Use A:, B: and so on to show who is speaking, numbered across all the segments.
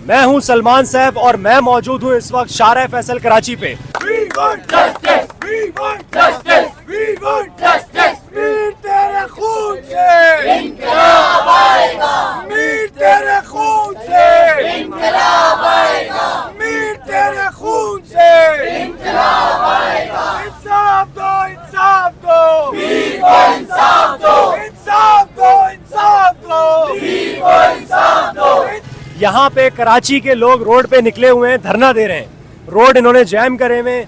A: मैं हूं सलमान सैफ और मैं मौजूद हूं इस वक्त शारह फैसल कराची पे।
B: We want justice! We want justice! We want justice! Mir तेरे खून से इंकलाब आएगा। मीर तेरे खून से इंकलाब आएगा। मीर तेरे खून से इंकलाब आएगा। इंसाफ दो, इंसाफ दो। मीर को इंसाफ दो। इंसाफ दो, इंसाफ दो। मीर को इंसाफ दो।
A: यहाँ पे कराची के लोग रोड पे निकले हुए हैं, धरना दे रहे हैं। रोड इन्होंने जैम करे हुए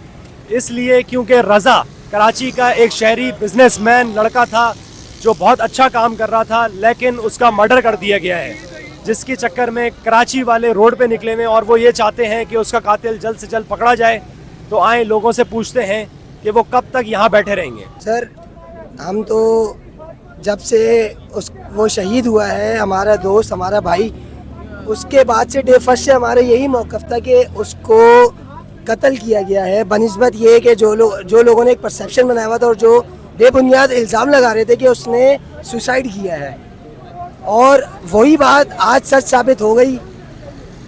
A: इसलिए क्योंकि रजा कराची का एक शहरी बिजनेसमैन लड़का था जो बहुत अच्छा काम कर रहा था, लेकिन उसका मर्डर कर दिया गया है, जिसके चक्कर में कराची वाले रोड पे निकले हुए और वो ये चाहते हैं कि उसका कातिल जल्द से जल्द पकड़ा जाए। तो आए लोगों से पूछते हैं कि वो कब तक यहाँ बैठे रहेंगे।
C: सर, हम तो जब से वो शहीद हुआ है, हमारा दोस्त, हमारा भाई, उसके बाद से डे फर्स्ट से हमारा यही मौक़िफ़ था कि उसको कत्ल किया गया है। बनिस्बत ये कि जो लोगों ने एक परसेप्शन बनाया हुआ था और जो बेबुनियाद इल्ज़ाम लगा रहे थे कि उसने सुसाइड किया है, और वही बात आज सच साबित हो गई।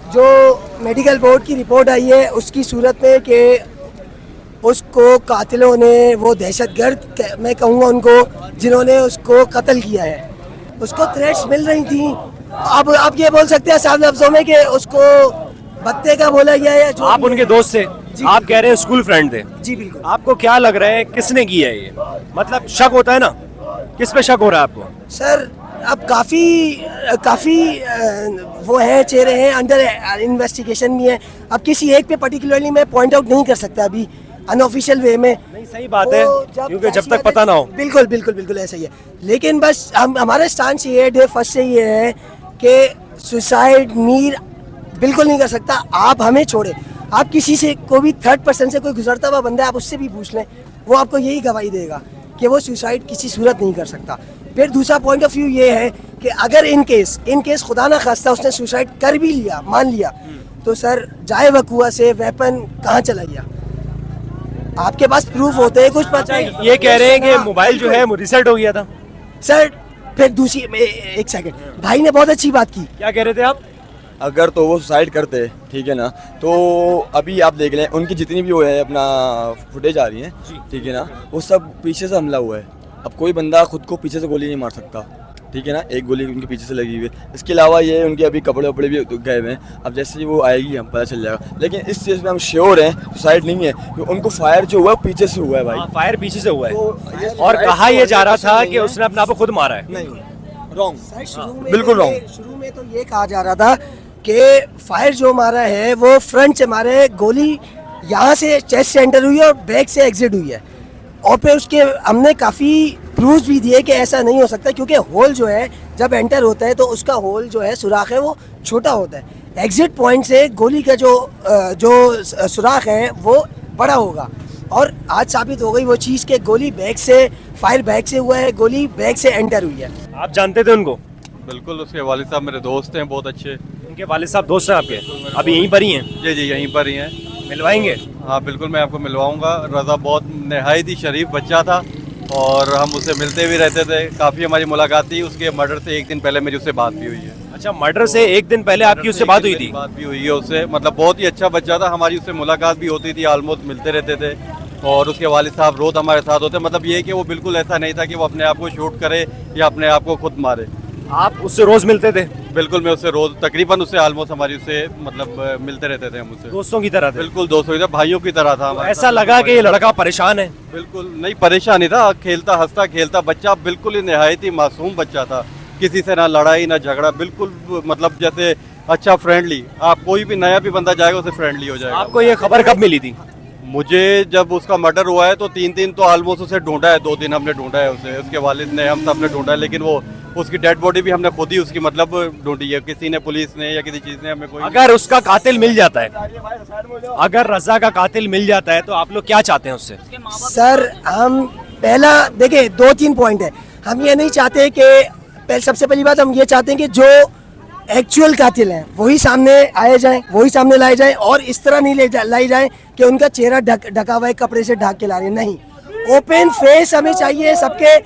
C: जो मेडिकल बोर्ड की रिपोर्ट आई है उसकी सूरत में कि उसको कातिलों ने, वो दहशतगर्द मैं कहूँगा उनको, जिन्होंने उसको कत्ल किया है, उसको थ्रेट्स मिल रही थी। अब आप ये बोल सकते हैं साफ लफ्जों में कि उसको बत्ते का बोला गया है। जो
A: आप उनके दोस्त से, आप कह रहे हैं स्कूल फ्रेंड थे।
C: जी बिल्कुल।
A: आपको क्या लग रहा है किसने किया है ये? मतलब शक होता है ना, किस पे शक हो रहा है आपको?
C: सर, अब काफ़ी वो हैं, चेहरे हैं, अंडर इन्वेस्टिगेशन भी है। अब किसी एक पे पर्टिकुलरली मैं पॉइंट आउट नहीं कर सकता अभी अनऑफिशियल वे में।
A: नहीं, सही बात है, क्योंकि जब तक पता ना हो।
C: बिल्कुल बिल्कुल बिल्कुल ऐसा ही है। लेकिन बस हमारा स्टांस ये है, डे फर्स्ट से ये है कि सुसाइड मीर बिल्कुल नहीं कर सकता। आप हमें छोड़े, आप किसी से, कोई भी थर्ड पर्सन से कोई गुजरता हुआ बंदा है, आप उससे भी पूछ लें, वो आपको यही गवाही देगा कि वो सुसाइड किसी सूरत नहीं कर सकता। फिर दूसरा पॉइंट ऑफ व्यू ये है कि अगर इन केस खुदा ना खास्ता उसने सुसाइड कर भी लिया, मान लिया, तो सर जाए वकुआ से वेपन कहाँ चला गया? आपके पास प्रूफ होते हैं, कुछ पता है।
A: ये कह रहे हैं कि मोबाइल जो है रिसेट हो गया था।
C: सर फिर दूसरी, एक सेकंड, भाई ने बहुत अच्छी बात की।
A: क्या कह रहे थे आप?
D: अगर तो वो सुसाइड करते, ठीक है ना, तो अभी आप देख लें उनकी जितनी भी वो है अपना फुटेज आ रही है, ठीक है ना, वो सब पीछे से हमला हुआ है। अब कोई बंदा खुद को पीछे से गोली नहीं मार सकता, ठीक है ना, एक गोली उनके पीछे से लगी हुई है। इसके अलावा ये उनके अभी कपड़े वपड़े भी गए हुए हैं। अब जैसे ही वो आएगी हम पता चल जाएगा, लेकिन इस चीज़ में हम श्योर हैं सुसाइड नहीं है, क्योंकि उनको फायर जो हुआ है पीछे से हुआ है भाई।
A: फायर पीछे से हुआ है,
D: तो
A: और कहा ये जा रहा था कि उसने अपने आप को खुद मारा है।
D: नहीं, रॉन्ग,
C: बिल्कुल रॉन्ग। शुरू में तो ये कहा जा रहा था कि फायर जो मारा है वो फ्रंट से मारा है, गोली यहाँ से चेस्ट से एंटर हुई है और बैक से एग्जिट हुई है। और फिर उसके हमने काफ़ी प्रूफ भी दिए कि ऐसा नहीं हो सकता, क्योंकि होल जो है जब एंटर होता है तो उसका होल जो है, सुराख है, वो छोटा होता है। एग्जिट पॉइंट से गोली का जो सुराख है वो बड़ा होगा, और आज साबित हो गई वो चीज़ कि गोली बैक से, फायर बैक से हुआ है, गोली बैक से एंटर हुई है।
A: आप जानते थे उनको?
E: बिल्कुल, उसके वालिद साहब मेरे दोस्त हैं, बहुत अच्छे।
A: उनके वालिद साहब दोस्त हैं आपके? अभी यहीं पर ही हैं?
E: जी जी, यहीं पर ही हैं।
A: मिलवाएंगे?
E: हाँ बिल्कुल, मैं आपको मिलवाऊंगा। रज़ा बहुत नहायत ही शरीफ बच्चा था और हम उससे मिलते भी रहते थे, काफ़ी हमारी मुलाकात थी। उसके मर्डर से एक दिन पहले मेरी उससे बात भी हुई है।
A: अच्छा, मर्डर से एक दिन पहले आपकी उससे बात हुई थी?
E: बात भी हुई है उससे, मतलब बहुत ही अच्छा बच्चा था, हमारी उससे मुलाकात भी होती थी, ऑलमोस्ट मिलते रहते थे। और उसके वालिद साहब रोज़ हमारे साथ होते, मतलब ये कि वो बिल्कुल ऐसा नहीं था कि वो अपने आप को शूट करे या अपने आप को खुद मारे।
A: आप उससे रोज मिलते थे?
E: बिल्कुल, मैं उससे रोज तकरीबन उससे ऑलमोस्ट हमारी उससे मतलब मिलते रहते थे हम उससे।
A: दोस्तों की तरह थे?
E: बिल्कुल दोस्तों की तरह, भाइयों की तरह था।
A: ऐसा लगा कि ये लड़का परेशान है?
E: बिल्कुल नहीं, परेशान नहीं था, खेलता हंसता खेलता बच्चा, बिल्कुल ही नहायत ही मासूम बच्चा था। किसी से ना लड़ाई ना झगड़ा, बिल्कुल मतलब जैसे अच्छा फ्रेंडली। आप कोई भी नया भी बंदा जाएगा उससे फ्रेंडली हो जाएगा।
A: आपको ये खबर कब मिली थी?
E: मुझे जब उसका मर्डर हुआ है तो 3 दिन तो ऑलमोस्ट उसे ढूंढा है, 2 दिन हमने ढूंढा है उसे, उसके वालिद ने, हम सब ने ढूंढा है, लेकिन वो उसकी डेड बॉडी भी हमने खुद ही उसकी मतलब ढूंढी है, किसी ने, पुलिस ने या किसी चीज़ ने हमें कोई।
A: अगर उसका कातिल मिल जाता है, अगर रजा का कातिल मिल जाता है, तो आप लोग क्या चाहते हैं उससे?
C: सर, हम पहला देखिए 2-3 पॉइंट है। हम ये नहीं चाहते कि, सबसे पहली बात हम ये चाहते हैं कि जो एक्चुअल कातिल हैं वही सामने आए जाएं, वही सामने लाए जाएं, और इस तरह नहीं लाई जाएं कि उनका चेहरा ढका हुआ है, कपड़े से ढक के ला रहे हैं। नहीं, ओपन फेस हमें चाहिए सबके,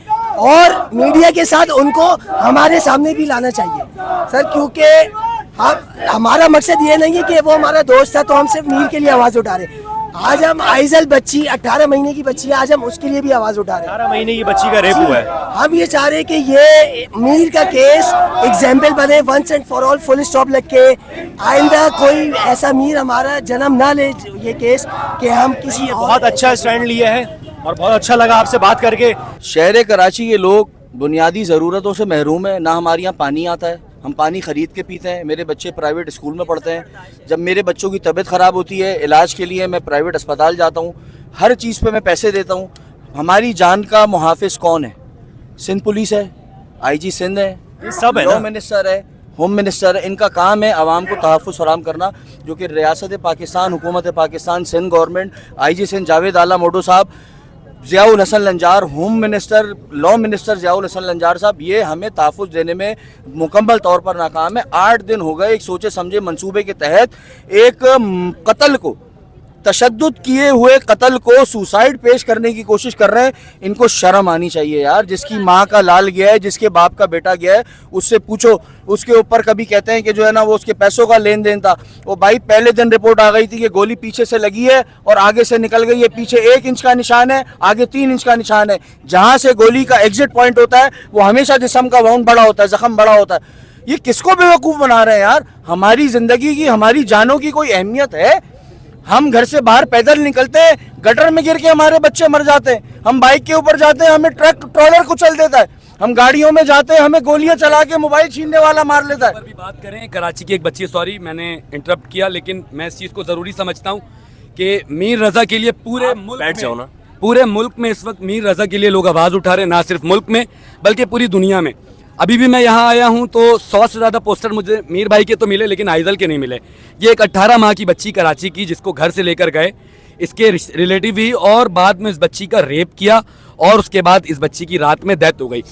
C: और मीडिया के साथ उनको हमारे सामने भी लाना चाहिए सर, क्योंकि हमारा मकसद ये नहीं है कि वो हमारा दोस्त था तो हम सिर्फ मीर के लिए आवाज उठा रहे। आज हम आइजल बच्ची 18 महीने की बच्ची है, आज हम उसके लिए भी आवाज उठा रहे हैं।
A: 18 महीने की बच्ची का रेप हुआ है।
C: हम ये चाह रहे हैं कि ये मीर का केस एग्जाम्पल बने, once and for all, full stop लग के। आइंदा कोई ऐसा मीर हमारा जन्म ना ले ये केस कि हम किसी
A: बहुत अच्छा स्टैंड लिया है और बहुत अच्छा लगा आपसे बात करके।
F: शहर कराची के लोग बुनियादी ज़रूरतों से महरूम है। ना हमारे यहाँ पानी आता है, हम पानी ख़रीद के पीते हैं। मेरे बच्चे प्राइवेट स्कूल में पढ़ते हैं। जब मेरे बच्चों की तबीयत ख़राब होती है, इलाज के लिए मैं प्राइवेट अस्पताल जाता हूँ। हर चीज़ पे मैं पैसे देता हूँ। हमारी जान का मुहाफिज कौन है? सिंध पुलिस है, IG सिंध है,
A: ये सब है
F: लॉ
A: ना।
F: मिनिस्टर है, होम मिनिस्टर है। इनका काम है आवाम को तहफ़्फ़ुज़ फराहम करना, जो कि रियासत पाकिस्तान, हुकूमत पाकिस्तान, सिंध गवर्नमेंट, IG सिंध जावेद आला मोटो साहब, Ziaul Hasan Lanjar, home minister, law minister Ziaul Hasan Lanjar साहब, ये हमें तहफ़्फ़ुज़ देने में मुकम्मल तौर पर नाकाम है। 8 दिन हो गए एक सोचे समझे मंसूबे के तहत एक कत्ल को, तशद्दुद किए हुए कत्ल को सुसाइड पेश करने की कोशिश कर रहे हैं। इनको शर्म आनी चाहिए यार। जिसकी माँ का लाल गया है, जिसके बाप का बेटा गया है, उससे पूछो। उसके ऊपर कभी कहते हैं कि जो है ना वो उसके पैसों का लेन देन था। वो भाई पहले दिन रिपोर्ट आ गई थी कि गोली पीछे से लगी है और आगे से निकल गई है। पीछे 1 इंच का निशान है, आगे 3 इंच का निशान है। जहाँ से गोली का एग्जिट पॉइंट होता है वो हमेशा जिस्म का वाउंड बड़ा होता है, जख्म बड़ा होता है। ये किसको बेवकूफ़ बना रहे हैं यार? हमारी ज़िंदगी की, हमारी जानों की कोई अहमियत है? हम घर से बाहर पैदल निकलते हैं, गटर में गिर के हमारे बच्चे मर जाते हैं। हम बाइक के ऊपर जाते हैं, हमें ट्रक ट्रॉलर कुचल देता है। हम गाड़ियों में जाते हैं, हमें गोलियां चला के मोबाइल छीनने वाला मार लेता है।
G: पर भी बात करें कराची की एक बच्ची, सॉरी मैंने इंटरप्ट किया, लेकिन मैं इस चीज़ को ज़रूरी समझता हूँ कि मीर रज़ा के लिए पूरे मुल्क
A: बैठ जाओ
G: में,
A: ना।
G: पूरे मुल्क में इस वक्त मीर रज़ा के लिए लोग आवाज़ उठा रहे हैं। ना सिर्फ मुल्क में बल्कि पूरी दुनिया में। अभी भी मैं यहाँ आया हूँ तो 100 से ज़्यादा पोस्टर मुझे मीर भाई के तो मिले, लेकिन आइजल के नहीं मिले। ये एक 18 माह की बच्ची कराची की, जिसको घर से लेकर गए इसके रिलेटिव ही, और बाद में इस बच्ची का रेप किया और उसके बाद इस बच्ची की रात में डेथ हो गई।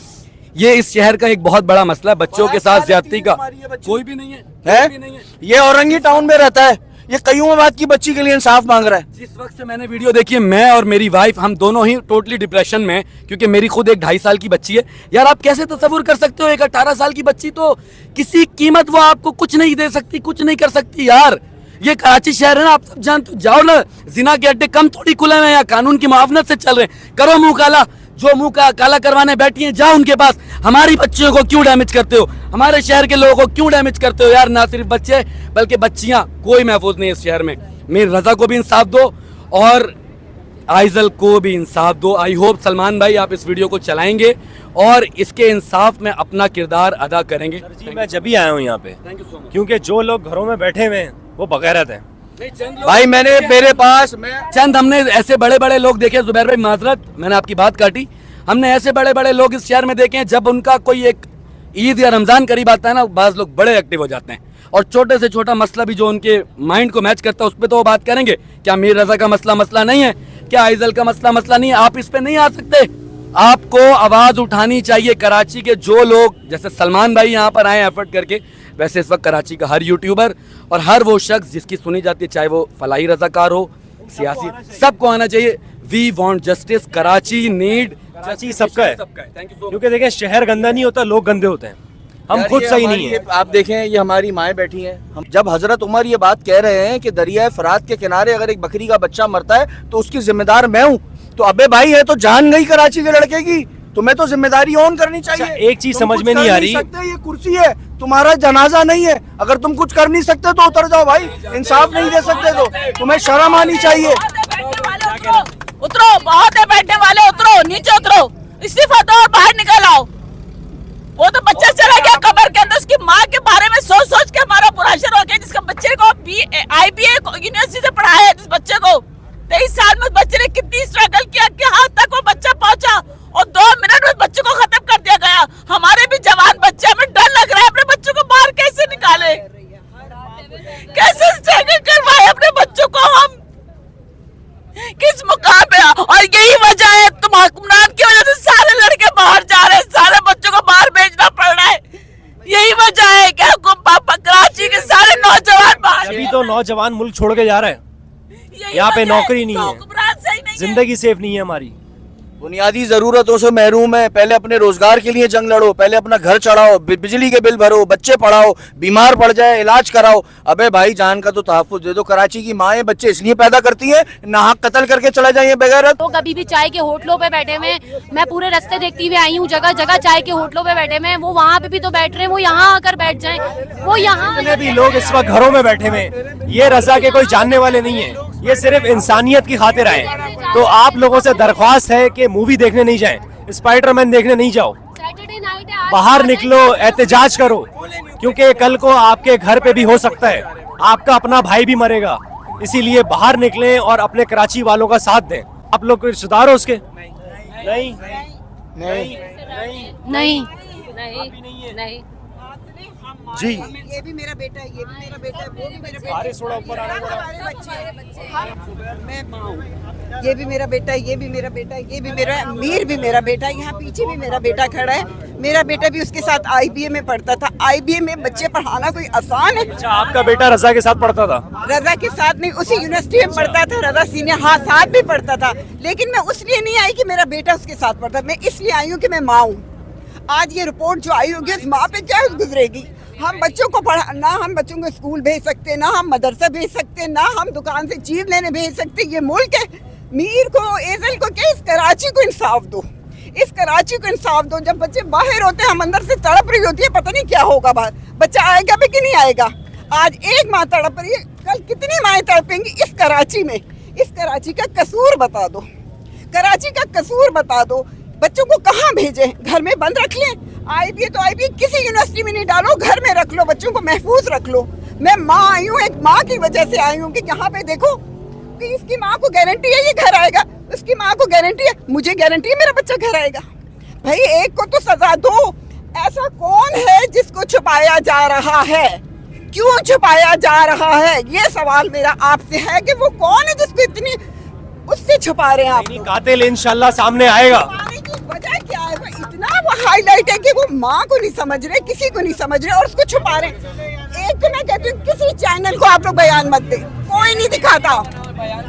G: ये इस शहर का एक बहुत बड़ा मसला है, बच्चों के साथ ज्यादती का। कोई भी नहीं है, कोई भी नहीं है।
F: ये औरंगी टाउन में रहता है। ये कयूमाबाद की बच्ची के लिए इंसाफ मांग रहा है।
G: जिस वक्त से मैंने वीडियो देखी है, मैं और मेरी वाइफ हम दोनों ही टोटली डिप्रेशन में, क्योंकि मेरी खुद एक 2.5 साल की बच्ची है। यार आप कैसे तस्वुर कर सकते हो? एक 18 साल की बच्ची तो किसी कीमत वो आपको कुछ नहीं दे सकती, कुछ नहीं कर सकती यार। ये कराची शहर है ना, आप सब जानते हो। जाओ ना, जिना के अड्डे कम थोड़ी खुले हैं, यहाँ कानून की मुआवनत से चल रहे हैं। करो मुंह काला, जो मुंह का काला करवाने बैठी हैं, जाओ उनके पास। हमारी बच्चियों को क्यों डैमेज करते हो? हमारे शहर के लोगों को क्यों डैमेज करते हो यार? ना सिर्फ बच्चे बल्कि बच्चियां, कोई महफूज नहीं है इस शहर में। मीर रज़ा को भी इंसाफ दो और आइजल को भी इंसाफ दो। आई होप सलमान भाई आप इस वीडियो को चलाएंगे और इसके इंसाफ में अपना किरदार अदा करेंगे।
A: जी मैं जब भी आया हूँ यहाँ पे,
G: थैंक यू सो मच।
A: क्योंकि जो लोग घरों में बैठे हुए हैं वो बगैरत हैं।
F: भाई मेरे पास
G: चंद हमने ऐसे बड़े बड़े लोग देखे, जुबैर भाई माजरत मैंने आपकी बात काटी, हमने ऐसे बड़े बड़े लोग इस शहर में देखे हैं, जब उनका कोई एक ईद या रमजान करीब आता है ना, बाज लोग बड़े एक्टिव हो जाते हैं और छोटे से छोटा मसला भी जो उनके माइंड को मैच करता है उस पर तो वो बात करेंगे। क्या मीर रज़ा का मसला नहीं है? क्या आइजल का मसला नहीं है? आप इस पे नहीं आ सकते। आपको आवाज उठानी चाहिए। कराची के जो लोग, जैसे सलमान भाई यहाँ पर आए एफर्ट करके, वैसे इस वक्त कराची का हर यूट्यूबर और हर वो शख्स जिसकी सुनी जाती है, चाहे वो फलाही रजाकार हो, सियासी, सबको आना चाहिए। We want justice, Karachi need,
A: Karachi सबका है।
G: Thank you so much.
A: क्योंकि देखें शहर गंदा नहीं होता, लोग गंदे होते हैं। हम
F: यार
A: खुद
F: ये
A: सही
F: हमारी
A: नहीं है।
F: आप देखें, ये हमारी माएँ बैठी हैं। हम जब हजरत उमर ये बात कह रहे हैं कि दरिया फरात के किनारे अगर एक बकरी का बच्चा मरता है तो उसकी जिम्मेदार मैं हूँ, तो अबे भाई है तो जान गई कराची के लड़के की, तुम्हें तो जिम्मेदारी ऑन करनी चाहिए।
A: अच्छा, एक चीज
F: तुम
A: समझ
F: कुछ
A: में नहीं
F: कर
A: आ रही।
F: सकते, ये कुर्सी है, तुम्हारा जनाजा नहीं है। अगर तुम कुछ कर नहीं सकते तो उतर जाओ भाई। इंसाफ नहीं दे सकते तो तुम्हें शर्म आनी चाहिए।
H: उतरो, बहुत है बैठने वाले, उतरो, नीचे उतरो, इस्तीफा दो और बाहर निकल आओ। वो तो बच्चा चला गया कब्र के अंदर, उसकी माँ के बारे में सोच सोच के हमारा बुरा हाशर हो गया, जिसका बच्चे को IBA यूनिवर्सिटी से पढ़ाया है। जिस बच्चे को 23 साल में बच्चे ने कितनी स्ट्रगल किया कि हाथ तक वो बच्चा पहुंचा और 2 मिनट में बच्चे को खत्म कर दिया गया। हमारे भी जवान बच्चे, हमें डर लग रहा है अपने बच्चों को बाहर कैसे निकाले, कैसे स्ट्रगल करवाए अपने बच्चों को हम, किस मुकाम पे। और यही वजह है, तुम हुक्मरान की वजह से सारे लड़के बाहर जा रहे हैं, सारे बच्चों को बाहर भेजना पड़ रहा है। यही वजह है क्या कराची के सारे नौजवान बाहर,
A: अभी तो नौजवान मुल्क छोड़ के जा रहे हैं।
H: यही
A: यहाँ पे
H: वजह है,
A: नौकरी नहीं
H: तो
A: है,
H: हुक्मरान सही नहीं है।
A: जिंदगी सेफ नहीं है हमारी।
F: बुनियादी जरूरतों से महरूम है। पहले अपने रोजगार के लिए जंग लड़ो, पहले अपना घर चढ़ाओ, बिजली के बिल भरो, बच्चे पढ़ाओ, बीमार पड़ जाए इलाज कराओ। अबे भाई जान का तो तहफ्फुज दे दो। कराची की माएँ बच्चे इसलिए पैदा करती हैं नाहक कत्ल करके चले जाइए बगैर।
I: तो कभी भी चाय के होटलों पे बैठे हुए, मैं पूरे रास्ते देखती हुई आई हूँ, जगह जगह चाय के होटलों पे बैठे हुए, वो वहाँ पे भी तो बैठ रहे हैं, वो यहाँ आकर बैठ जाएं, वो यहाँ
A: जितने भी लोग इस वक्त घरों में बैठे हुए हैं, ये रजा के कोई जानने वाले नहीं है, ये सिर्फ इंसानियत की खातिर आए हैं। तो आप लोगों से दरख्वास्त है कि मूवी देखने नहीं जाएं, स्पाइडरमैन देखने नहीं जाओ,
I: सैटरडे नाइट है,
A: बाहर निकलो, एहतजाज करो, क्योंकि कल को आपके घर पे भी हो सकता है, आपका अपना भाई भी मरेगा। इसीलिए बाहर निकलें और अपने कराची वालों का साथ दें। आप लोग कोई रिश्तेदार हो उसके? नहीं नहीं
I: नहीं
A: नहीं जी।
J: ये भी मेरा बेटा है, ये भी मेरा बेटा है, वो भी मेरा बेटा
A: अरे थोड़ा ऊपर आने दो।
J: हमारे बच्चे, मैं माँ हूँ। ये भी मेरा बेटा है, ये भी मेरा बेटा है, ये भी मेरा मीर भी मेरा बेटा है। यहाँ पीछे भी मेरा बेटा खड़ा है, मेरा बेटा भी उसके साथ IBA में पढ़ता था। IBA में बच्चे पढ़ाना कोई आसान है?
A: अच्छा, आपका बेटा रजा के साथ पढ़ता था?
J: रजा के साथ नहीं, उसी यूनिवर्सिटी में पढ़ता था। रजा सीनियर, हाँ साथ भी पढ़ता था, लेकिन मैं उसलिए नहीं आई कि मेरा बेटा उसके साथ पढ़ता, मैं इसलिए आई हूँ कि मैं माँ हूँ। आज ये रिपोर्ट जो आई होगी, उस माँ पे क्या गुजरेगी? हम बच्चों को पढ़ा ना, हम बच्चों को स्कूल भेज सकते, ना हम मदरसा भेज सकते, ना हम दुकान से चीज लेने भेज सकते। ये मुल्क है। मीर को, एजल को क्या, इस कराची को इंसाफ दो, इस कराची को इंसाफ दो। जब बच्चे बाहर होते हैं, हम अंदर से तड़प रही होती है, पता नहीं क्या होगा बाहर, बच्चा आएगा भी कि नहीं आएगा। आज एक माँ तड़प रही है, कल कितनी माएँ तड़पेंगी इस कराची में? इस कराची का कसूर बता दो, कराची का कसूर बता दो। बच्चों को कहाँ भेजें? घर में बंद रख लें? IBA तो IBA किसी यूनिवर्सिटी में नहीं डालो, घर में रख लो, बच्चों को महफूज रख लो। मैं माँ आई हूँ, एक माँ की वजह से आई हूँ कि यहाँ पे देखो कि इसकी माँ को गारंटी है ये घर आएगा, उसकी माँ को गारंटी है, मुझे गारंटी है मेरा बच्चा घर आएगा। भाई एक को तो सजा दो। ऐसा कौन है जिसको छुपाया जा रहा है? क्यों छुपाया जा रहा है? ये सवाल मेरा आपसे है कि वो कौन है जिसको इतनी उससे छुपा रहे हैं आप?
A: कातिल इंशाल्लाह सामने आएगा।
J: वजह क्या है? वो इतना वो हाईलाइट है कि वो माँ को नहीं समझ रहे, किसी को नहीं समझ रहे और उसको छुपा रहे। एक तो मैं कहती हूँ किसी चैनल को आप लोग बयान मत दे, कोई नहीं दिखाता,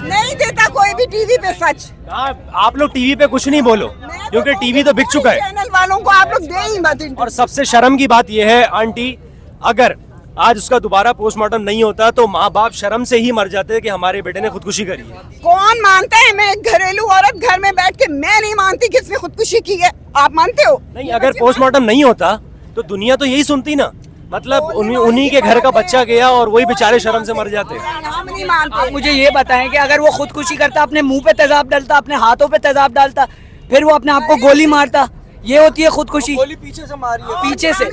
J: नहीं देता कोई भी टीवी पे सच।
A: आप लोग टीवी पे कुछ नहीं बोलो, क्योंकि टीवी तो बिक चुका है।
J: चैनल वालों को आप लोग दे ही मत।
A: और सबसे शर्म की बात यह है आंटी, अगर आज उसका दोबारा पोस्टमार्टम नहीं होता तो माँ बाप शर्म से ही मर जाते कि हमारे बेटे ने खुदकुशी करी है।
J: कौन मानता है? मैं एक घरेलू औरत घर में बैठ के मैं नहीं मानती कि इसने खुदकुशी की है। आप मानते हो?
A: नहीं, अगर पोस्टमार्टम नहीं होता तो दुनिया तो यही सुनती ना, मतलब उन्हीं के घर का बच्चा गया और वही बेचारे शर्म से मर जाते।
J: हम नहीं मानते।
C: आप मुझे ये बताएं कि अगर वो खुदकुशी करता, अपने मुंह पे तेजाब डालता, अपने हाथों पे तेजाब डालता, फिर वो अपने आप को गोली मारता, ये होती है खुदकुशी?
F: गोली पीछे से मारी है,
C: पीछे से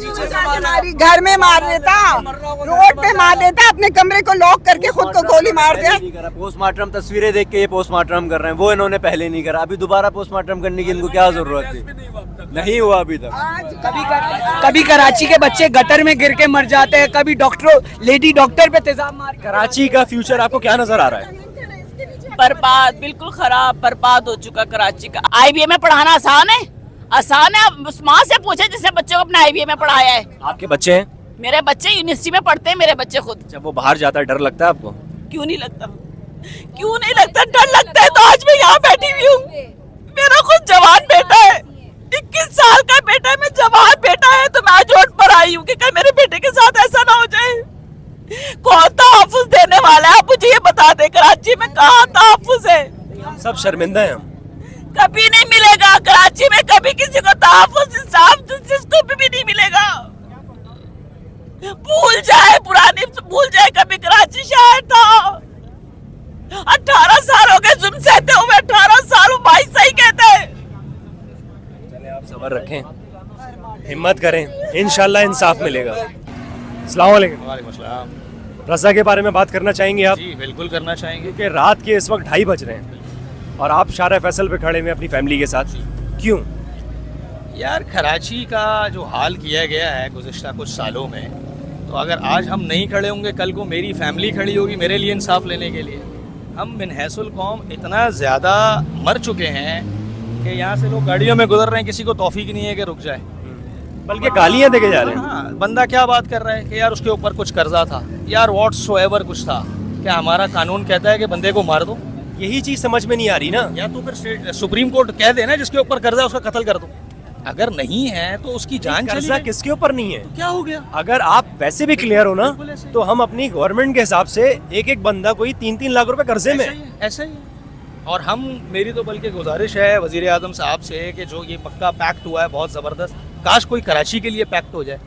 J: मारी, घर में मार लेता, रोड पे मार लेता, अपने कमरे को लॉक करके खुद को गोली मार दिया।
K: पोस्टमार्टम तस्वीरें देख के ये पोस्टमार्टम कर रहे हैं, वो इन्होंने पहले नहीं करा, अभी दोबारा पोस्टमार्टम करने की इनको क्या जरूरत थी? नहीं हुआ अभी तक।
C: कभी कराची के बच्चे गटर में गिर के मर जाते हैं, कभी लेडी डॉक्टर पे तेजाब मार।
A: कराची का फ्यूचर आपको क्या नजर आ रहा है?
H: बर्बाद, बिल्कुल खराब, बर्बाद हो चुका कराची का। IBA में पढ़ाना आसान है? आसान है? उस माँ से पूछे जिसने बच्चों को अपने IBA में पढ़ाया है।
A: आपके बच्चे हैं?
H: मेरे बच्चे यूनिवर्सिटी में पढ़ते हैं, मेरे बच्चे खुद।
A: जब वो बाहर जाता है डर लगता है आपको?
H: क्यों नहीं लगता? क्यों नहीं लगता? डर लगता है तो आज मैं यहाँ बैठी हुई हूँ। मेरा खुद जवान बेटा है, 21 साल का बेटा है, मैं जवान बेटा है, तो मैं आज रोड पर आई हूँ कि कल मेरे बेटे के साथ ऐसा ना हो जाए। कौन तहफ्फुज़ देने वाला है? आप मुझे ये बता दे, कराची में कहाँ तहफ्फुज़ है?
A: हम सब शर्मिंदा हैं।
H: कभी नहीं मिलेगा कराची में, कभी किसी को तहफ्फुज़, इंसाफ जिसको भी नहीं मिलेगा। भूल जाए, पुरानी भूल जाए, कभी कराची शहर था। 18 साल हो गए जुल्म सहते हुए, 18 साल हो भाई, सही कहते हैं।
A: चले आप सब्र रखें, हिम्मत करें, इंशाल्लाह इंसाफ मिलेगा। अस्सलाम वालेकुम।
L: वालेकुम अस्सलाम।
A: रजा के बारे में बात करना चाहेंगे आप?
L: जी बिल्कुल करना चाहेंगे।
A: कि रात के इस वक्त 2:30 बज रहे हैं और आप शारा फैसल पे खड़े हुए अपनी फैमिली के साथ, क्यों?
L: यार कराची का जो हाल किया गया है गुज़िश्ता कुछ सालों में, तो अगर आज हम नहीं खड़े होंगे, कल को मेरी फैमिली खड़ी होगी मेरे लिए इंसाफ लेने के लिए। हम मिन हैसुल कौम इतना ज़्यादा मर चुके हैं कि यहाँ से लोग गाड़ियों में गुजर रहे हैं, किसी को तौफीक नहीं है कि रुक जाए,
A: बल्कि गालियाँ देके जा रहे हैं।
L: हाँ, बंदा क्या बात कर रहा है कि यार उसके ऊपर कुछ कर्जा था, यार व्हाट्सोएवर कुछ था, क्या हमारा कानून कहता है कि बंदे को मार दो?
A: यही चीज समझ में नहीं आ रही ना।
L: या तो फिर सुप्रीम कोर्ट कह देना जिसके ऊपर कर्जा है उसका कत्ल कर दो, अगर नहीं है तो उसकी जान चली
A: कर्जा
L: जाए।
A: किसके ऊपर नहीं है?
L: क्या हो गया?
A: अगर आप वैसे भी क्लियर हो ना, तो हम अपनी गवर्नमेंट के हिसाब से एक एक बंदा कोई 3-3 लाख रुपए कर्जे में है।
L: ऐसा ही है। और मेरी तो बल्कि गुजारिश है वजीर आजम साहब से कि जो ये मक्का पैक्ट हुआ है बहुत ज़बरदस्त, काश कोई कराची के लिए पैक्ट हो जाए,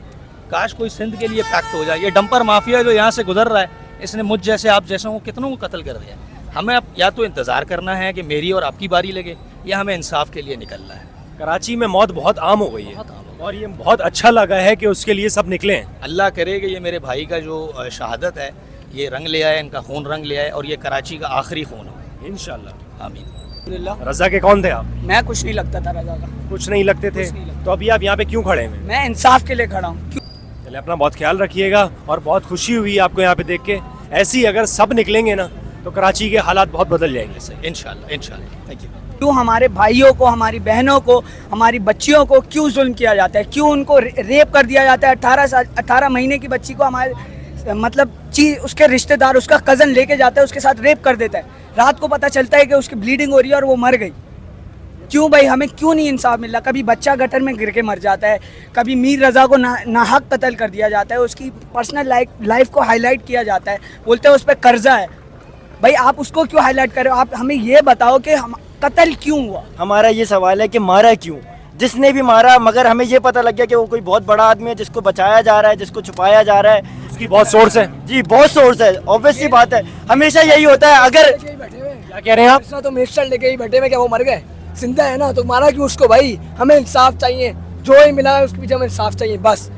L: काश कोई सिंध के लिए पैक्ट हो जाए। ये डंपर माफिया जो यहाँ से गुजर रहा है, इसने मुझ जैसे आप जैसों को कितनों को कत्ल कर दिया। हमें अब या तो इंतज़ार करना है कि मेरी और आपकी बारी लगे, या हमें इंसाफ के लिए निकलना है।
A: कराची में मौत बहुत आम हो गई है और ये बहुत अच्छा लगा है कि उसके लिए सब निकले हैं।
L: अल्लाह करे कि ये मेरे भाई का जो शहादत है ये रंग ले आए, इनका खून रंग ले आए और ये कराची का आखिरी खून हो
A: इंशाल्लाह।
L: आमीन।
A: रजा के कौन थे आप?
C: मैं कुछ नहीं लगता था रजा का।
A: कुछ नहीं लगते थे, तो अभी आप यहाँ पे क्यों खड़े हैं?
C: मैं इंसाफ के लिए खड़ा हूँ।
A: चलिए, अपना बहुत ख्याल रखिएगा और बहुत खुशी हुई आपको यहाँ पे देख के। ऐसी अगर सब निकलेंगे ना तो कराची के हालात बहुत बदल जाएंगे।
L: इंशाल्लाह इंशाल्लाह। Thank you.
C: क्यों हमारे भाइयों को, हमारी बहनों को, हमारी बच्चियों को क्यों जुल्म किया जाता है? क्यों उनको रेप कर दिया जाता है? 18 महीने की बच्ची को हमारे मतलब उसके रिश्तेदार, उसका कज़न लेके जाता है, उसके साथ रेप कर देता है। रात को पता चलता है कि उसकी ब्लीडिंग हो रही है और वो मर गई। क्यों भाई, हमें क्यों नहीं इंसाफ मिल रहा? कभी बच्चा गटर में गिर के मर जाता है, कभी मीर रज़ा को नाहक कत्ल कर दिया जाता है, उसकी पर्सनल लाइफ को हाईलाइट किया जाता है, बोलते हैं उस पर कर्जा है। भाई आप उसको क्यों हाईलाइट कर रहे हो? आप हमें ये बताओ कि हम कत्ल क्यों हुआ?
K: हमारा ये सवाल है कि मारा क्यों, जिसने भी मारा, मगर हमें ये पता लग गया कि वो कोई बहुत बड़ा आदमी है जिसको बचाया जा रहा है, जिसको छुपाया जा रहा है।
A: उसकी बहुत सोर्स है
K: जी, बहुत सोर्स है, ऑब्वियस सी बात है, हमेशा यही होता है। अगर
A: क्या कह रहे हैं आप?
C: तो मिक्सर लेके ही बैठे में क्या वो मर गए? जिंदा है ना, तो मारा क्यों उसको? भाई हमें इंसाफ चाहिए, जो ही मिला है उसके पीछे हमें इंसाफ चाहिए बस।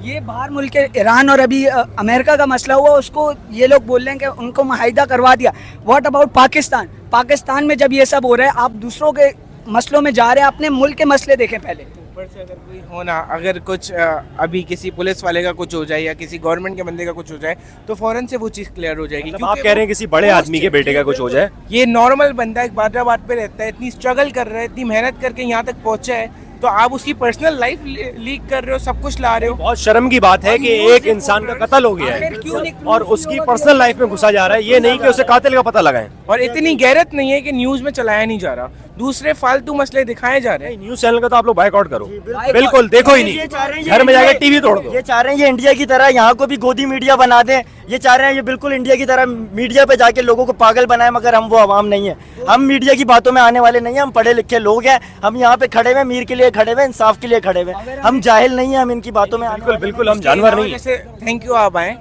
C: ये बाहर मुल्क के ईरान और अभी अमेरिका का मसला हुआ, उसको ये लोग बोल रहे हैं कि उनको मुआहिदा करवा दिया। What about Pakistan? पाकिस्तान में जब ये सब हो रहा है, आप दूसरों के मसलों में जा रहे हैं, अपने मुल्क के मसले देखें पहले।
M: ऊपर से अगर कोई होना, अगर कुछ अभी किसी पुलिस वाले का कुछ हो जाए या किसी गवर्नमेंट के बंदे का कुछ हो जाए तो फौरन से वो चीज़ क्लियर हो जाएगी।
A: मतलब आप कह रहे हैं किसी बड़े आदमी के बेटे का कुछ हो जाए?
M: ये नॉर्मल बंदा एक बाड्राबाद पे रहता है, इतनी स्ट्रगल कर रहा है, इतनी मेहनत करके यहाँ तक पहुँचा है, तो आप उसकी पर्सनल लाइफ लीक कर रहे हो, सब कुछ ला रहे हो।
A: बहुत शर्म की बात है कि एक इंसान का कत्ल हो गया है और उसकी पर्सनल लाइफ में घुसा जा रहा है। ये नहीं कि उसे कातिल का पता लगाएं।
M: और इतनी गैरत नहीं है कि न्यूज़ में चलाया नहीं जा रहा, दूसरे फालतू मसले दिखाए जा रहे हैं।
A: न्यूज़ चैनल का तो आप लोग बाइकआउट करो, बिल्कुल देखो ही नहीं, घर में जाकर टीवी तोड़ दो।
K: ये चाह रहे हैं ये इंडिया की तरह यहाँ को भी गोदी मीडिया बना दें, ये चाह रहे हैं ये बिल्कुल इंडिया की तरह मीडिया पे जाके लोगों को पागल बनाए, मगर हम वो आवाम नहीं है, हम मीडिया की बातों में आने वाले नहीं है, हम पढ़े लिखे लोग हैं, हम यहाँ पे खड़े हुए मीर के लिए खड़े हुए, इंसाफ के लिए खड़े हुए, हम जाहिल नहीं है, हम इनकी बातों में
A: बिल्कुल बिल्कुल हम जानवर नहीं है।
M: जैसे थैंक यू आप आए,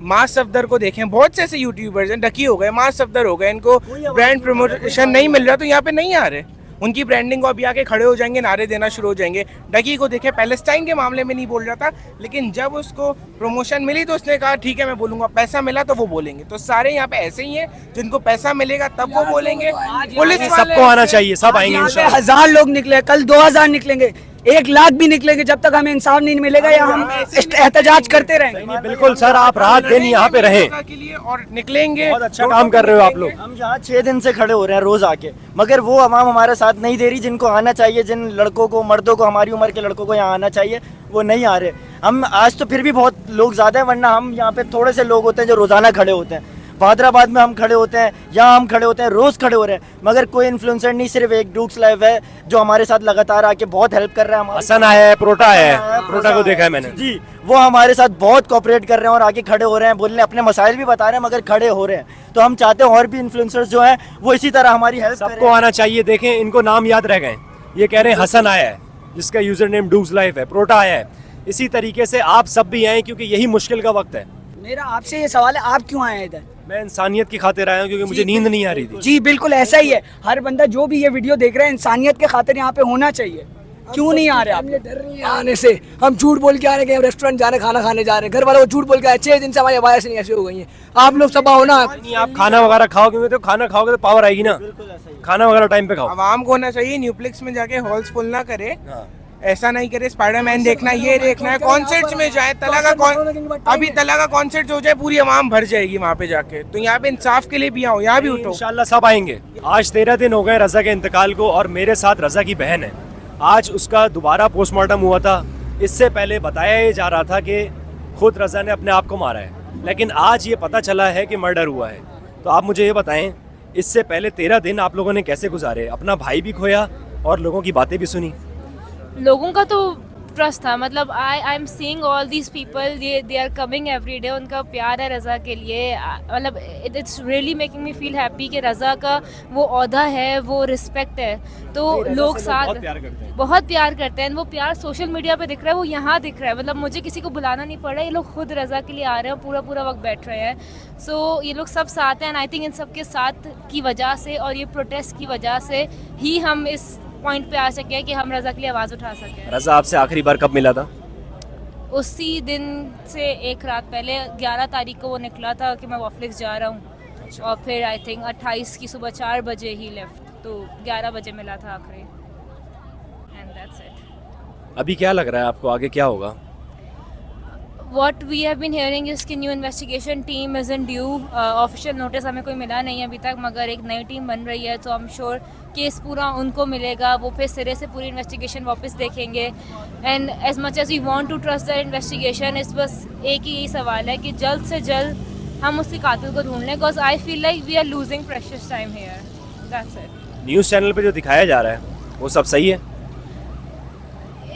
M: मास सफदर को देखें, बहुत से ऐसे यूट्यूबर्स हैं डकी हो गए, मास सफदर हो गए, इनको ब्रांड प्रमोशन नहीं मिल रहा तो यहाँ पे नहीं आ रहे, उनकी ब्रांडिंग को अभी आके खड़े हो जाएंगे, नारे देना शुरू हो जाएंगे। डकी को देखें, पैलेस्टाइन के मामले में नहीं बोल रहा था, लेकिन जब उसको प्रमोशन मिली तो उसने कहा ठीक है मैं बोलूंगा, पैसा मिला तो वो बोलेंगे। तो सारे यहाँ पे ऐसे ही हैं, जिनको पैसा मिलेगा तब वो बोलेंगे। पुलिस
A: सबको आना चाहिए, सब आएंगे इंशाल्लाह।
C: 1000 लोग निकले, कल 2000 निकलेंगे, 1 लाख भी निकलेंगे, जब तक हमें इंसाफ नहीं मिलेगा या हम एहतजाज करते रहेंगे।
A: बिल्कुल सर, आप रात दिन यहाँ पे रहे
M: और निकलेंगे।
A: बहुत अच्छा काम कर रहे हो आप लोग।
K: हम यहाँ 6 दिन से खड़े हो रहे हैं रोज आके, मगर वो अवाम हमारा साथ नहीं दे रही, जिनको आना चाहिए, जिन लड़कों को, मर्दों को, हमारी उम्र के लड़कों को यहाँ आना चाहिए, वो नहीं आ रहे। हम आज तो फिर भी बहुत लोग ज्यादा है, वरना हम यहाँ पे थोड़े से लोग होते हैं जो रोजाना खड़े होते हैं। हैदराबाद में हम खड़े होते हैं, यहाँ हम खड़े होते हैं, रोज खड़े हो रहे हैं, मगर कोई इन्फ्लुएंसर नहीं, सिर्फ एक डूक्स लाइव है जो हमारे साथ लगातार आके बहुत हेल्प कर रहा है।
A: हसन आया है, प्रोटा आया है, प्रोटा को देखा है मैंने
K: जी, वो हमारे साथ बहुत कोऑपरेट कर रहे हैं और आगे खड़े हो रहे हैं, बोलने अपने मसाइल भी बता रहे हैं, मगर खड़े हो रहे हैं। तो हम चाहते हैं और भी इन्फ्लुएंसर्स जो हैं वो इसी तरह हमारी हेल्प करें।
A: सबको आना चाहिए। देखें, इनको नाम याद रह गए, ये कह रहे हैं हसन आया है जिसका यूजर नेम डूक्स लाइव है, प्रोटा आया है। इसी तरीके से आप सब भी आए क्योंकि यही मुश्किल का वक्त है।
C: मेरा आपसे ये सवाल है, आप क्यों आए इधर?
A: मैं इंसानियत की खातिर आया हूँ क्योंकि मुझे नींद नहीं आ रही थी।
C: जी बिल्कुल ऐसा ही है, हर बंदा जो भी ये वीडियो देख रहा है इंसानियत के खातिर यहाँ पे होना चाहिए। क्यों नहीं आ रहे आप? डर रही है आने से, हम झूठ बोल के आ रहे हैं, रेस्टोरेंट जा रहे, खाना खाने जा रहे हैं, घर वालों को झूठ बोल के आए, 6 दिन से हमारी आवाज़ नहीं ऐसी हो गई है। आप लोग सब आओ ना,
A: आप खाना वगैरह खाओ, क्योंकि तो खाना खाओगे तो पावर आएगी ना, खाना वगैरह टाइम पे खाओ।
M: आवाम को होना चाहिए, न्यूप्लेक्स में जाके हॉल्स फुल ना करे, ऐसा नहीं करे स्पाइडरमैन देखना है, ये देखना है, कॉन्सर्ट्स में जाए, अभी तला का कॉन्सर्ट हो जाए, पूरी आवाम भर जाएगी वहाँ पे जाके। तो यहाँ पे इंसाफ के लिए भी आओ, यहाँ भी उठो,
A: इंशाल्लाह सब आएंगे। आज 13 दिन हो गए रजा के इंतकाल को और मेरे साथ रजा की बहन है। आज उसका दोबारा पोस्टमार्टम हुआ था। इससे पहले बताया ये जा रहा था कि खुद रजा ने अपने आप को मारा है, लेकिन आज ये पता चला है कि मर्डर हुआ है। तो आप मुझे ये बताएं इससे पहले 13 दिन आप लोगों ने कैसे गुजारे? अपना भाई भी खोया और लोगों की बातें भी सुनी।
I: लोगों का तो ट्रस्ट था, मतलब I am seeing all these people, they are coming every day, उनका प्यार है रज़ा के लिए, मतलब it's really making me feel happy कि रज़ा का वो औहदा है, वो रिस्पेक्ट है, तो लोग साथ
A: बहुत प्यार करते हैं।
I: बहुत प्यार करते हैं। वो प्यार सोशल मीडिया पे दिख रहा है, वो यहाँ दिख रहा है, मतलब मुझे किसी को बुलाना नहीं पड़ रहा है, ये लोग खुद रज़ा के लिए आ रहे हैं, पूरा वक्त बैठ रहे हैं। सो ये लोग सब साथ हैं, एंड आई थिंक इन सब के साथ की वजह से और ये प्रोटेस्ट की वजह से ही हम इस पॉइंट पे आ सके हैं कि हम रज़ा के लिए आवाज़ उठा सकें।
A: रज़ा आपसे आखिरी बार कब मिला था?
I: उसी दिन से एक रात पहले 11 तारीख को वो निकला था कि मैं वॉफलिक्स जा रहा हूँ, और फिर आई थिंक 28 की सुबह 4 बजे ही लेफ्ट, तो 11 बजे मिला था आखिरी, एंड दैट्स इट।
A: अभी क्या लग रहा है आपको, आगे क्या होगा?
I: What we have been hearing is कि new investigation team is in due, official notice हमें कोई मिला नहीं है अभी तक, मगर एक नई टीम बन रही है, तो आई एम श्योर केस पूरा उनको मिलेगा, वो फिर सिरे से पूरी इन्वेस्टिगेशन वापस देखेंगे। And as much as we want to trust the investigation, इस बस एक ही यही सवाल है कि जल्द से जल्द हम उसके कातिल को ढूंढ लें, because I feel like we are losing precious time here, that's it.
A: News channel पे जो दिखाया जा रहा है वो सब सही है?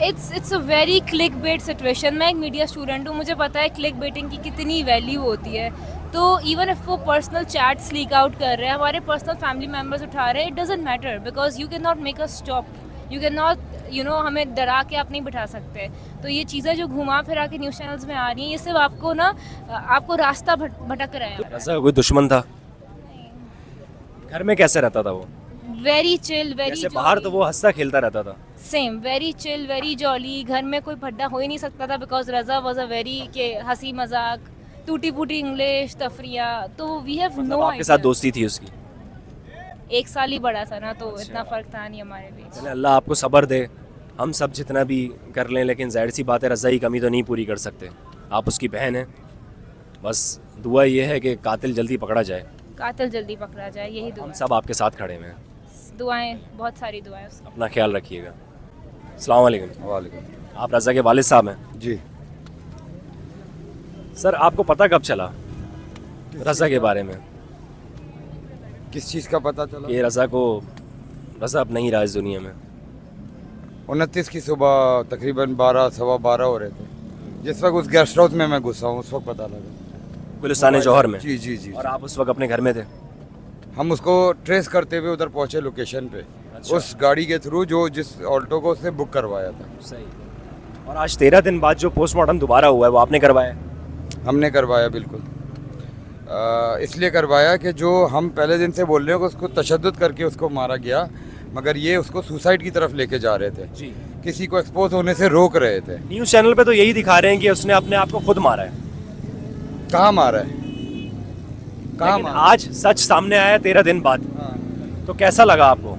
I: It's a very click bait situation. मैं एक मीडिया स्टूडेंट हूँ, मुझे पता है क्लिक बेटिंग की कितनी वैल्यू होती है, तो इवन इफ वो पर्सनल चैट्स लीक आउट कर रहे हैं, हमारे पर्सनल फैमिली मेम्बर्स उठा रहे हैं, it doesn't matter, because you can not make a stop, you can not हमें डरा के आप नहीं बिठा सकते। तो ये चीज़ें जो घुमा फिरा के न्यूज़ चैनल्स में आ रही हैं, ये सिर्फ आपको आपको रास्ता भटक रहे हैं।
A: रज़ा कोई दुश्मन था? घर में कैसे रहता था वो?
I: वेरी चिल, वेरी
A: जैसे बाहर तो वो हंसता खेलता रहता था।
I: Same, very chill, very jolly. घर में कोई फड्डा हो ही नहीं सकता था, because Raza was a very के हंसी मजाक, टूटी फूटी इंग्लिश, तफरिया, तो वी हैव नो।
A: आपके साथ दोस्ती थी उसकी?
I: 1 साल ही बड़ा था ना, तो इतना फर्क था नहीं हमारे बीच।
A: चले अल्लाह आपको सब्र दे, हम सब जितना भी कर लें, लेकिन जाहिर सी बात है रज़ा की कमी तो नहीं पूरी कर सकते। आप उसकी बहन हैं, बस दुआ ये है कि कातिल जल्दी पकड़ा जाए,
I: कातिल जल्दी पकड़ा जाए, यही दुआ
A: हम
I: है।
A: सब आपके साथ खड़े हुए हैं।
I: दुआएं, बहुत सारी दुआएं उसकी।
A: अपना ख्याल रखिएगा। अस्सलाम वालेकुम।
D: वालेकुम।
A: आप रज़ा के वालिद साहब हैं?
D: जी।
A: सर आपको पता कब चला रज़ा के बारे में?
D: किस चीज़ का पता चला?
A: कि रज़ा अब नहीं रहा इस दुनिया में।
D: 29 की सुबह तकरीबन 12 सवा 12 हो रहे थे, जिस वक्त उस गेस्ट हाउस में मैं घुसा हूँ उस वक्त पता लगा।
A: गुलिस्तान जौहर में?
D: जी जी जी।
A: और आप उस वक्त अपने घर में थे?
D: हम उसको ट्रेस करते हुए उधर पहुंचे लोकेशन पे।
A: अच्छा।
D: उस गाड़ी के थ्रू जो जिस ऑल्टो को उसने बुक करवाया था।
A: सही। और आज 13 दिन बाद जो पोस्टमार्टम दोबारा हुआ है वो आपने करवाया?
D: हमने करवाया, बिल्कुल। इसलिए करवाया कि जो हम पहले दिन से बोल रहे हो कि उसको तशद्दुद करके उसको मारा गया, मगर ये उसको सुसाइड की तरफ लेके जा रहे थे
A: जी,
D: किसी को एक्सपोज होने से रोक रहे थे।
A: न्यूज़ चैनल पे तो यही दिखा रहे हैं कि उसने अपने आप को खुद मारा है।
D: कहाँ मारा है? कहाँ
A: लेकिन
D: मारा?
A: आज सच सामने आया 13 दिन बाद,
D: हाँ।
A: तो कैसा लगा आपको?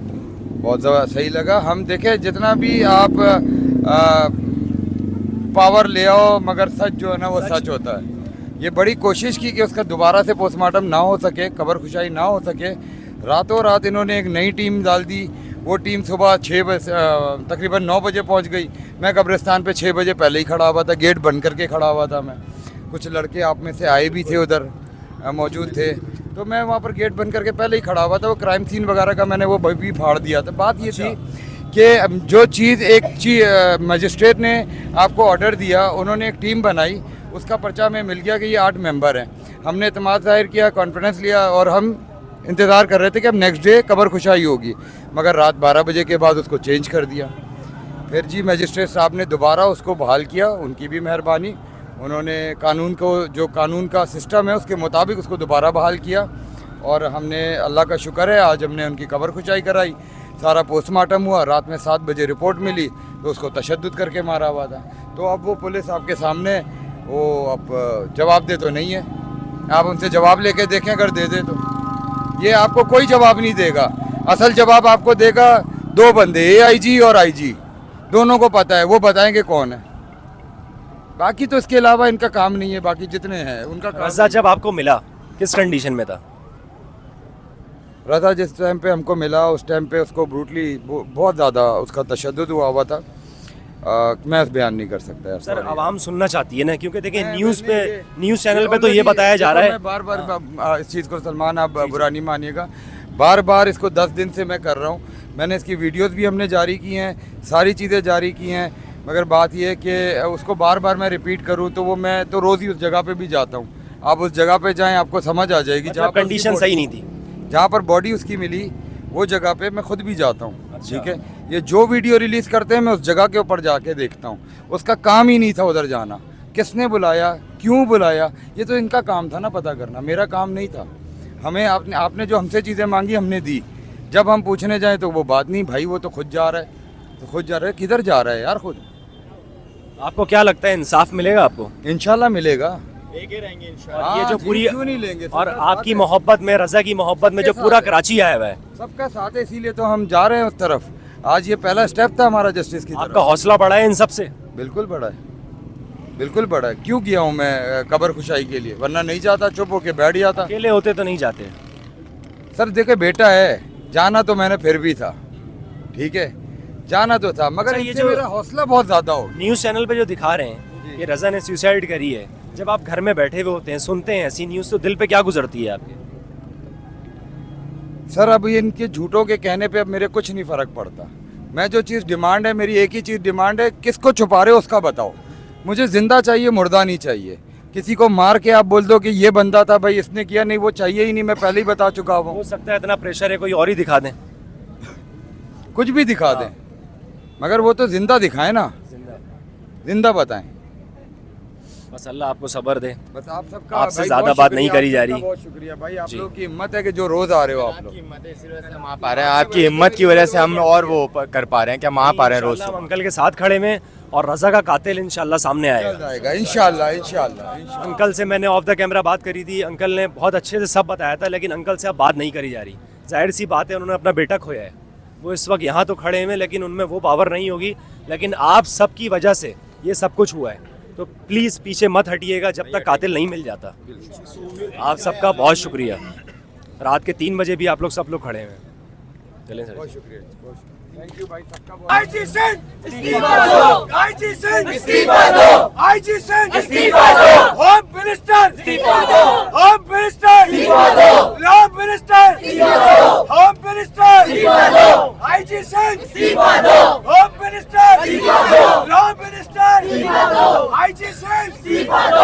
D: बहुत ज़्यादा सही लगा। हम देखे जितना भी आप पावर ले आओ, मगर सच जो है ना वो सच होता है। ये बड़ी कोशिश की कि उसका दोबारा से पोस्टमार्टम ना हो सके, कब्र खुशाई ना हो सके। रातों रात इन्होंने एक नई टीम डाल दी। वो टीम सुबह 6 बजे तकरीबन 9 बजे पहुंच गई। मैं कब्रिस्तान पे 6 बजे पहले ही खड़ा हुआ था, गेट बंद करके खड़ा हुआ था मैं। कुछ लड़के आप में से आए भी थे, उधर मौजूद थे, तो मैं वहाँ पर गेट बंद करके पहले ही खड़ा हुआ था। वो क्राइम सीन वगैरह का मैंने वो भी फाड़ दिया था। बात ये थी कि जो चीज़ मजिस्ट्रेट ने आपको ऑर्डर दिया, उन्होंने एक टीम बनाई, उसका पर्चा में मिल गया कि ये 8 मेंबर हैं। हमने एतमाद ज़ाहिर किया, कॉन्फिडेंस लिया, और हम इंतज़ार कर रहे थे कि अब नेक्स्ट डे कब्र खुशाई होगी, मगर रात 12 बजे के बाद उसको चेंज कर दिया। फिर जी मजिस्ट्रेट साहब ने दोबारा उसको बहाल किया, उनकी भी मेहरबानी। उन्होंने कानून को, जो कानून का सिस्टम है उसके मुताबिक उसको दोबारा बहाल किया, और हमने अल्लाह का शुक्र है आज हमने उनकी कब्र खुशाई कराई। सारा पोस्टमार्टम हुआ, रात में 7 बजे रिपोर्ट मिली तो उसको तशद्दुद करके मारा हुआ था। तो अब वो पुलिस आपके सामने, वो अब जवाब दे तो नहीं है। आप उनसे जवाब लेके देखें, अगर दे दे तो ये आपको कोई जवाब नहीं देगा। असल जवाब आपको देगा 2 बंदे, AIG और IG, दोनों को पता है, वो बताएंगे कौन है। बाकी तो इसके अलावा इनका काम नहीं है। बाकी जितने हैं उनका काम।
A: रज़ा जब आपको मिला किस कंडीशन में था?
D: रज़ा जिस टाइम पे हमको मिला उस टाइम पे उसको ब्रूटली बहुत ज़्यादा उसका तशद्दुद हुआ था। मैं बयान नहीं कर सकता यार।
A: सर आवाम सुनना चाहती है ना, क्योंकि देखिए न्यूज़ चैनल पे तो ये बताया जा रहा है।
D: मैं बार बार इस चीज़ को, सलमान आप बुरा नहीं मानिएगा,
B: बार बार इसको 10 दिन से मैं कर रहा हूँ। मैंने इसकी वीडियोस भी हमने जारी की हैं, सारी चीज़ें जारी की हैं, मगर बात यह है कि उसको बार बार मैं रिपीट करूँ तो वो मैं तो रोज़ ही उस जगह पे भी जाता हूँ। आप उस जगह पे जाएं, आपको समझ आ जाएगी।
A: मतलब कंडीशन सही नहीं थी,
B: जहाँ पर बॉडी उसकी मिली वो जगह पे मैं खुद भी जाता हूँ।
A: अच्छा।
B: ठीक है, ये जो वीडियो रिलीज़ करते हैं मैं उस जगह के ऊपर जाके देखता हूँ। उसका काम ही नहीं था उधर जाना, किसने बुलाया, क्यों बुलाया, ये तो इनका काम था ना पता करना, मेरा काम नहीं था। हमें आपने जो हमसे चीज़ें मांगी हमने दी, जब हम पूछने जाएं तो वो बात नहीं, भाई वो तो खुद जा रहा है, तो खुद जा रहा है, किधर जा रहा है यार खुद।
A: आपको क्या लगता है इंसाफ मिलेगा आपको?
B: इंशाल्लाह मिलेगा।
A: लेके रहेंगे
B: हाँ,
A: इंशाल्लाह। ये जो पूरी
B: क्यों नहीं लेंगे,
A: और
B: सबका
A: आपकी
B: साथ है।
A: मोहब्बत में, रजा की मोहब्बत में जो
B: सबके
A: पूरा
B: साथ है।
A: कराची आया हुआ है,
B: सबका साथ है, इसीलिए तो हम जा रहे हैं उस तरफ। आज ये पहला स्टेप था हमारा जस्टिस की
A: आपका
B: तरफ।
A: हौसला बढ़ा है इन सब से?
B: बिल्कुल बड़ा है, बिल्कुल बड़ा है। क्यों गया हूँ मैं कबर खुशाई के लिए, वरना नहीं जाता, चुप होके बैठ जाता।
A: अकेले होते तो नहीं जाते।
B: सर देखे बेटा है, जाना तो मैंने फिर भी था, ठीक है, जाना तो था, मगर
A: अच्छा, ये
B: इससे
A: जो
B: मेरा हौसला बहुत ज्यादा हो।
A: न्यूज़ चैनल पे जो दिखा रहे हैं कि रजा ने सुसाइड करी है, जब आप घर में बैठे हुए होते हैं, सुनते हैं ऐसी न्यूज़, तो दिल पे क्या गुजरती है आपके?
B: सर अब ये इनके झूठों के कहने पे अब मेरे कुछ नहीं फर्क पड़ता। मैं जो चीज़ डिमांड है, मेरी एक ही चीज़ डिमांड है, किसको छुपा रहे हो उसका बताओ। मुझे जिंदा चाहिए, मुर्दा नहीं चाहिए। किसी को मार के आप बोल दो कि ये बंदा था भाई, इसने किया, नहीं, वो चाहिए ही नहीं, मैं पहले ही बता चुका हूँ।
A: हो सकता है इतना प्रेशर है कोई और ही दिखा दें,
B: कुछ भी दिखा दें, मगर वो तो जिंदा दिखाएं ना, जिंदा बताएं।
A: बस अल्लाह आपको सब्र दे।
B: बस आप सबका
A: आपसे
B: भाई
A: ज़्यादा
B: बहुत
A: बात नहीं
B: शुक्रिया,
A: करी
B: आप
A: जा
B: सबका
A: रही।
B: बहुत शुक्रिया भाई, आप
A: जी।
B: लोगों की हिम्मत है कि जो रोज आ रहे हो आप लोग।
N: हम आ पा रहे हैं, आपकी हिम्मत की वजह से हम और वो कर पा रहे हैं कि हम आ पा रहे हैं रोज।
A: इंशाल्लाह हम अंकल के साथ खड़े में, और रजा का कातिल इंशाल्लाह सामने आएगा।
B: इंशाल्लाह इंशाल्लाह।
A: अंकल से मैंने ऑफ द कैमरा बात करी थी, अंकल ने बहुत अच्छे से सब बताया था, लेकिन अंकल से अब बात नहीं करी जा रही। जाहिर सी बात है, उन्होंने अपना बेटा खोया है, वो इस वक्त यहाँ तो खड़े हैं, लेकिन उनमें वो पावर नहीं होगी। लेकिन आप सब की वजह से ये सब कुछ हुआ है, तो प्लीज़ पीछे मत हटिएगा जब तक कातिल नहीं मिल जाता। आप सबका बहुत शुक्रिया। रात के 3 बजे भी आप लोग सब लोग खड़े हैं। चलें सर।
B: बहुत शुक्रिया, थैंक यू भाई सबका।
O: आईजी सिंह इस्तीफा दो, आईजी सिंह इस्तीफा दो, आईजी सिंह इस्तीफा दो, होम मिनिस्टर इस्तीफा दो, होम मिनिस्टर इस्तीफा दो, लॉ मिनिस्टर इस्तीफा दो, होम मिनिस्टर इस्तीफा दो, आईजी सिंह इस्तीफा दो, होम मिनिस्टर इस्तीफा दो, लॉ मिनिस्टर इस्तीफा दो, आईजी सिंह इस्तीफा दो,